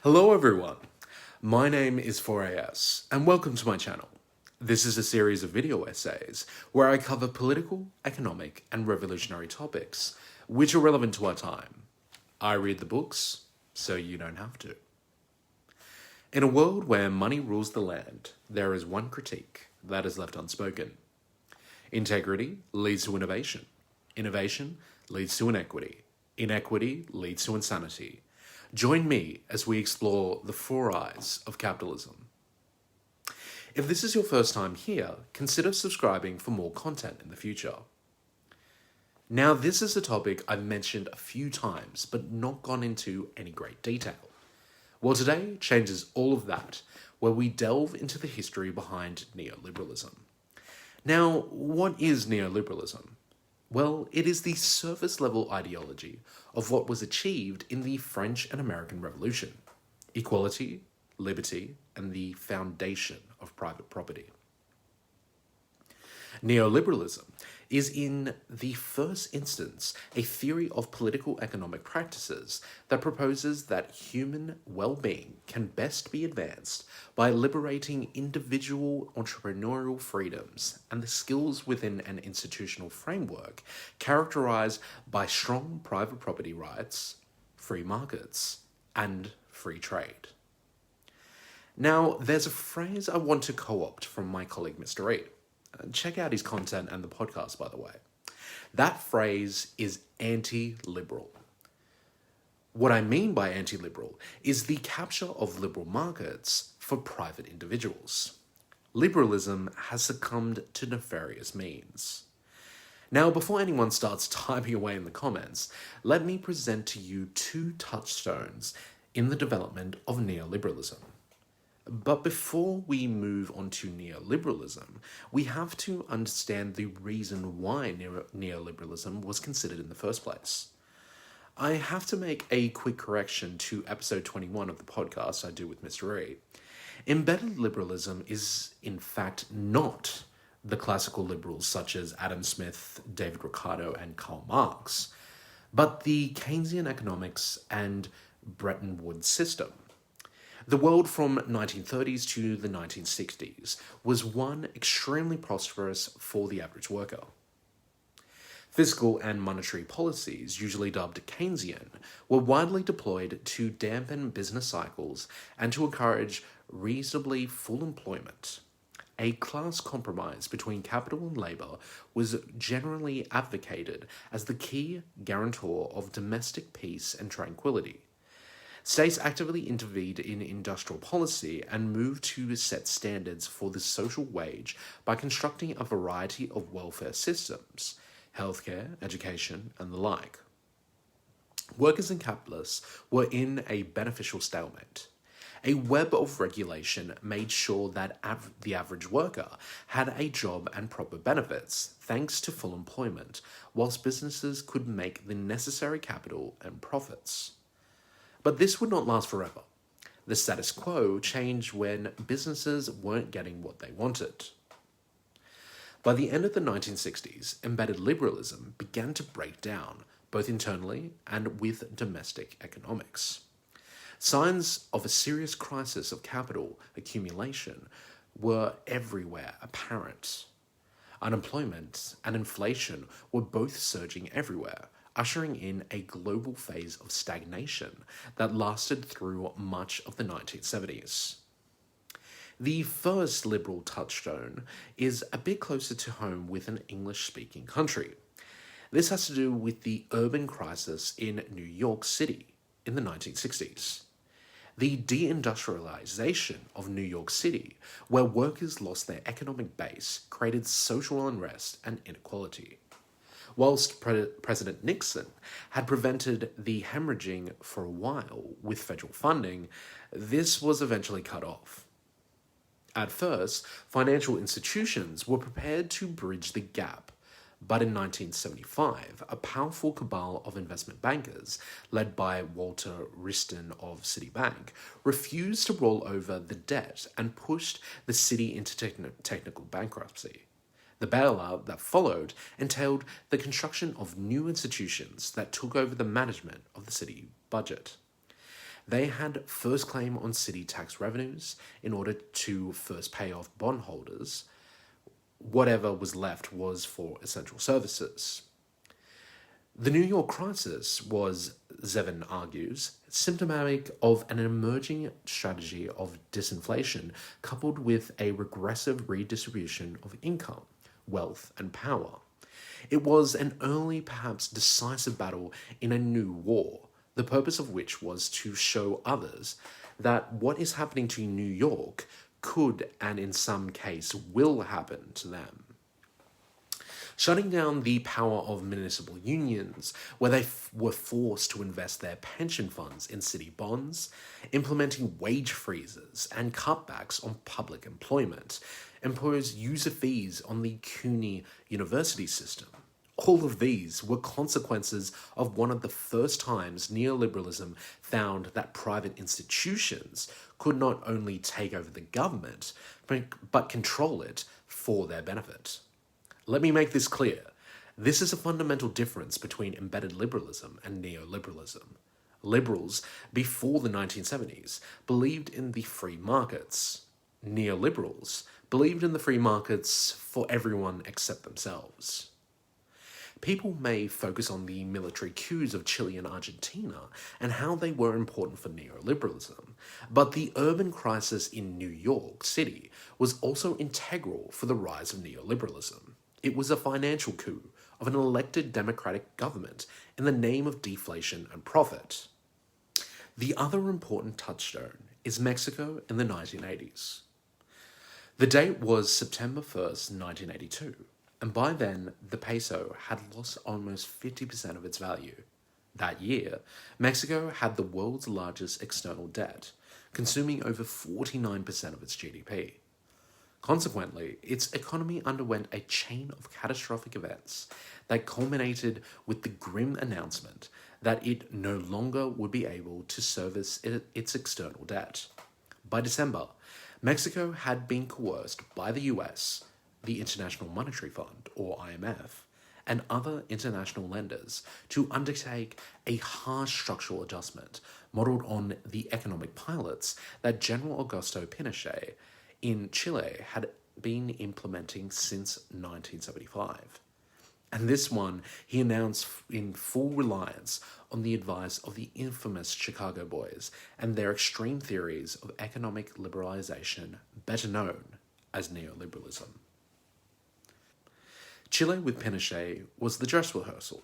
Hello everyone, my name is 4AS and welcome to my channel. This is a series of video essays where I cover political, economic and revolutionary topics which are relevant to our time. I read the books, so you don't have to. In a world where money rules the land, there is one critique that is left unspoken. Integrity leads to innovation. Innovation leads to inequity. Inequity leads to insanity. Join me as we explore the four eyes of capitalism. If this is your first time here, consider subscribing for more content in the future. Now, this is a topic I've mentioned a few times, but not gone into any great detail. Well, today changes all of that, where we delve into the history behind neoliberalism. Now, what is neoliberalism? Well, it is the surface-level ideology of what was achieved in the French and American Revolution: equality, liberty, and the foundation of private property. Neoliberalism is, in the first instance, a theory of political economic practices that proposes that human well-being can best be advanced by liberating individual entrepreneurial freedoms and the skills within an institutional framework characterized by strong private property rights, free markets, and free trade. Now, there's a phrase I want to co-opt from my colleague Mr. E. Check out his content and the podcast, by the way. That phrase is anti-liberal. What I mean by anti-liberal is the capture of liberal markets for private individuals. Liberalism has succumbed to nefarious means. Now, before anyone starts typing away in the comments, let me present to you two touchstones in the development of neoliberalism. But before we move on to neoliberalism, we have to understand the reason why neoliberalism was considered in the first place. I have to make a quick correction to episode 21 of the podcast I do with Mr. E. Embedded liberalism is, in fact, not the classical liberals such as Adam Smith, David Ricardo, and Karl Marx, but the Keynesian economics and Bretton Woods system. The world from 1930s to the 1960s was one extremely prosperous for the average worker. Fiscal and monetary policies, usually dubbed Keynesian, were widely deployed to dampen business cycles and to encourage reasonably full employment. A class compromise between capital and labour was generally advocated as the key guarantor of domestic peace and tranquility. States actively intervened in industrial policy and moved to set standards for the social wage by constructing a variety of welfare systems, healthcare, education, and the like. Workers and capitalists were in a beneficial stalemate. A web of regulation made sure that the average worker had a job and proper benefits, thanks to full employment, whilst businesses could make the necessary capital and profits. But this would not last forever. The status quo changed when businesses weren't getting what they wanted. By the end of the 1960s, embedded liberalism began to break down, both internally and with domestic economics. Signs of a serious crisis of capital accumulation were everywhere apparent. Unemployment and inflation were both surging everywhere, ushering in a global phase of stagnation that lasted through much of the 1970s. The first liberal touchstone is a bit closer to home with an English-speaking country. This has to do with the urban crisis in New York City in the 1960s. The deindustrialization of New York City, where workers lost their economic base, created social unrest and inequality. Whilst President Nixon had prevented the hemorrhaging for a while with federal funding, this was eventually cut off. At first, financial institutions were prepared to bridge the gap, but in 1975, a powerful cabal of investment bankers, led by Walter Wriston of Citibank, refused to roll over the debt and pushed the city into technical bankruptcy. The bailout that followed entailed the construction of new institutions that took over the management of the city budget. They had first claim on city tax revenues in order to first pay off bondholders. Whatever was left was for essential services. The New York crisis was, Zevin argues, symptomatic of an emerging strategy of disinflation coupled with a regressive redistribution of income, wealth, and power. It was an early, perhaps decisive battle in a new war, the purpose of which was to show others that what is happening to New York could and in some case will happen to them. Shutting down the power of municipal unions, where they were forced to invest their pension funds in city bonds, implementing wage freezes and cutbacks on public employment, impose user fees on the CUNY university system. All of these were consequences of one of the first times neoliberalism found that private institutions could not only take over the government, but control it for their benefit. Let me make this clear. This is a fundamental difference between embedded liberalism and neoliberalism. Liberals, before the 1970s, believed in the free markets. Neoliberals believed in the free markets for everyone except themselves. People may focus on the military coups of Chile and Argentina and how they were important for neoliberalism, but the urban crisis in New York City was also integral for the rise of neoliberalism. It was a financial coup of an elected democratic government in the name of deflation and profit. The other important touchstone is Mexico in the 1980s. The date was September 1st, 1982, and by then the peso had lost almost 50% of its value. That year, Mexico had the world's largest external debt, consuming over 49% of its GDP. Consequently, its economy underwent a chain of catastrophic events that culminated with the grim announcement that it no longer would be able to service its external debt. By December, Mexico had been coerced by the US, the International Monetary Fund, or IMF, and other international lenders to undertake a harsh structural adjustment modeled on the economic pilots that General Augusto Pinochet in Chile had been implementing since 1975. And this one he announced in full reliance on the advice of the infamous Chicago Boys and their extreme theories of economic liberalization, better known as neoliberalism. Chile with Pinochet was the dress rehearsal.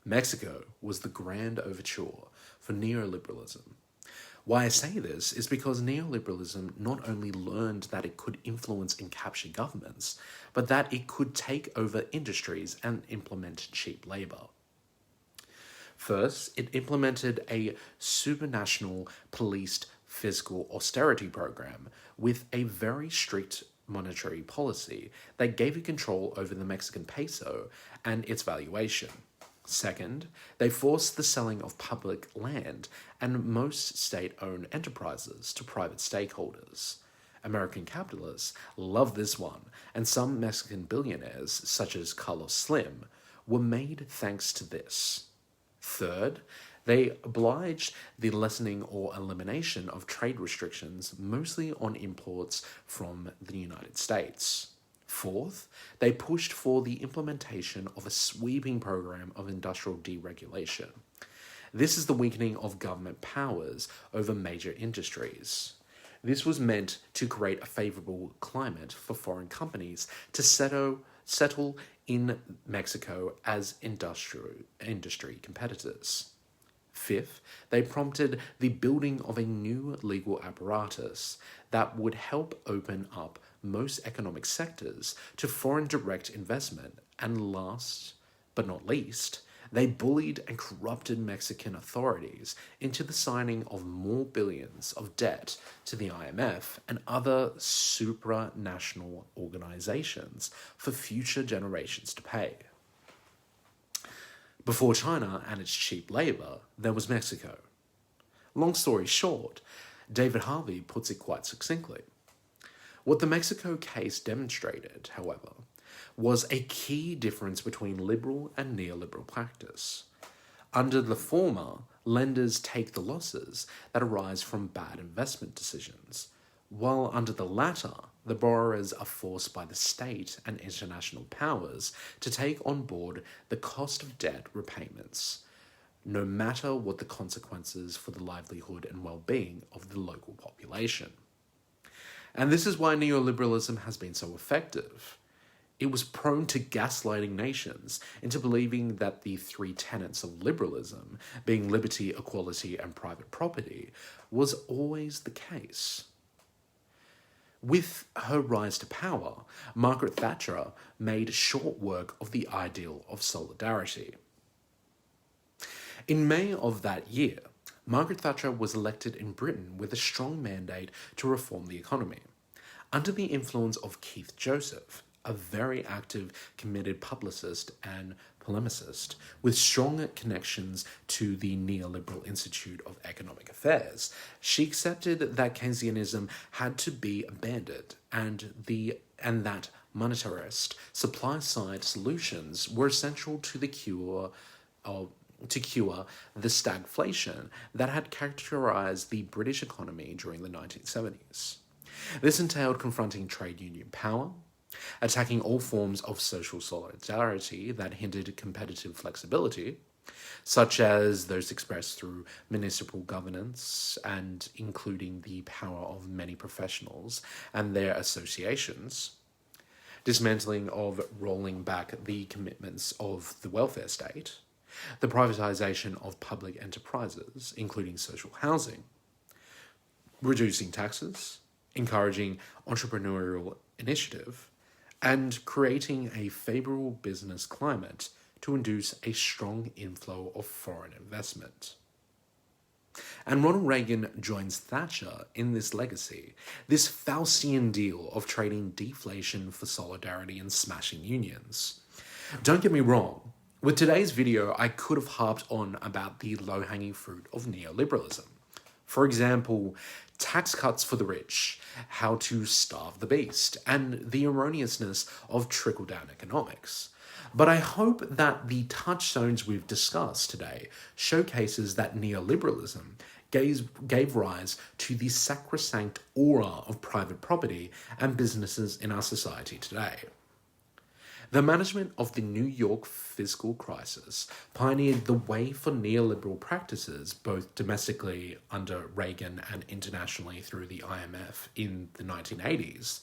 Mexico was the grand overture for neoliberalism. Why I say this is because neoliberalism not only learned that it could influence and capture governments, but that it could take over industries and implement cheap labor. First, it implemented a supranational policed fiscal austerity program with a very strict monetary policy that gave it control over the Mexican peso and its valuation. Second, they forced the selling of public land and most state-owned enterprises to private stakeholders. American capitalists love this one, and some Mexican billionaires, such as Carlos Slim, were made thanks to this. Third, they obliged the lessening or elimination of trade restrictions, mostly on imports from the United States. Fourth, they pushed for the implementation of a sweeping program of industrial deregulation. This is the weakening of government powers over major industries. This was meant to create a favorable climate for foreign companies to settle in Mexico as industry competitors. Fifth, they prompted the building of a new legal apparatus that would help open up most economic sectors to foreign direct investment. And last but not least, they bullied and corrupted Mexican authorities into the signing of more billions of debt to the IMF and other supranational organizations for future generations to pay. Before China and its cheap labor, there was Mexico. Long story short, David Harvey puts it quite succinctly. What the Mexico case demonstrated, however, was a key difference between liberal and neoliberal practice. Under the former, lenders take the losses that arise from bad investment decisions, while under the latter, the borrowers are forced by the state and international powers to take on board the cost of debt repayments, no matter what the consequences for the livelihood and well-being of the local population. And this is why neoliberalism has been so effective. It was prone to gaslighting nations into believing that the three tenets of liberalism, being liberty, equality, and private property, was always the case. With her rise to power, Margaret Thatcher made short work of the ideal of solidarity. In May of that year, Margaret Thatcher was elected in Britain with a strong mandate to reform the economy. Under the influence of Keith Joseph, a very active, committed publicist and polemicist with strong connections to the Neoliberal Institute of Economic Affairs, she accepted that Keynesianism had to be abandoned and that monetarist supply-side solutions were essential to cure the stagflation that had characterized the British economy during the 1970s. This entailed confronting trade union power, attacking all forms of social solidarity that hindered competitive flexibility, such as those expressed through municipal governance and including the power of many professionals and their associations, dismantling of rolling back the commitments of the welfare state, the privatisation of public enterprises, including social housing, reducing taxes, encouraging entrepreneurial initiative, and creating a favourable business climate to induce a strong inflow of foreign investment. And Ronald Reagan joins Thatcher in this legacy, this Faustian deal of trading deflation for solidarity and smashing unions. Don't get me wrong, with today's video, I could have harped on about the low-hanging fruit of neoliberalism. For example, tax cuts for the rich, how to starve the beast, and the erroneousness of trickle-down economics. But I hope that the touchstones we've discussed today showcases that neoliberalism gave rise to the sacrosanct aura of private property and businesses in our society today. The management of the New York fiscal crisis pioneered the way for neoliberal practices, both domestically under Reagan and internationally through the IMF in the 1980s.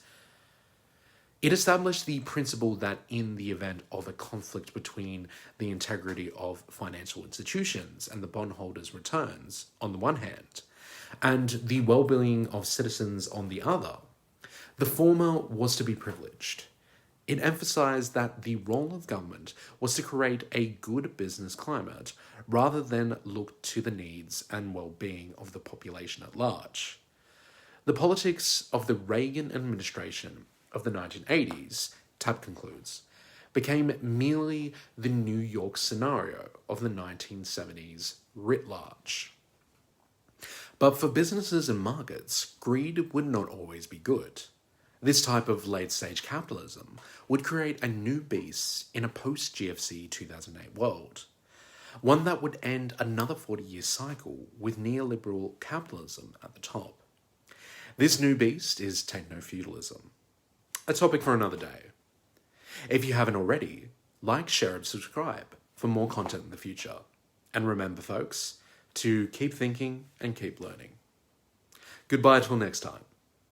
It established the principle that in the event of a conflict between the integrity of financial institutions and the bondholders' returns on the one hand, and the well-being of citizens on the other, the former was to be privileged. It emphasized that the role of government was to create a good business climate rather than look to the needs and well-being of the population at large. The politics of the Reagan administration of the 1980s, Tapp concludes, became merely the New York scenario of the 1970s writ large. But for businesses and markets, greed would not always be good. This type of late-stage capitalism would create a new beast in a post-GFC 2008 world, one that would end another 40-year cycle with neoliberal capitalism at the top. This new beast is techno-feudalism, a topic for another day. If you haven't already, like, share, and subscribe for more content in the future. And remember, folks, to keep thinking and keep learning. Goodbye till next time.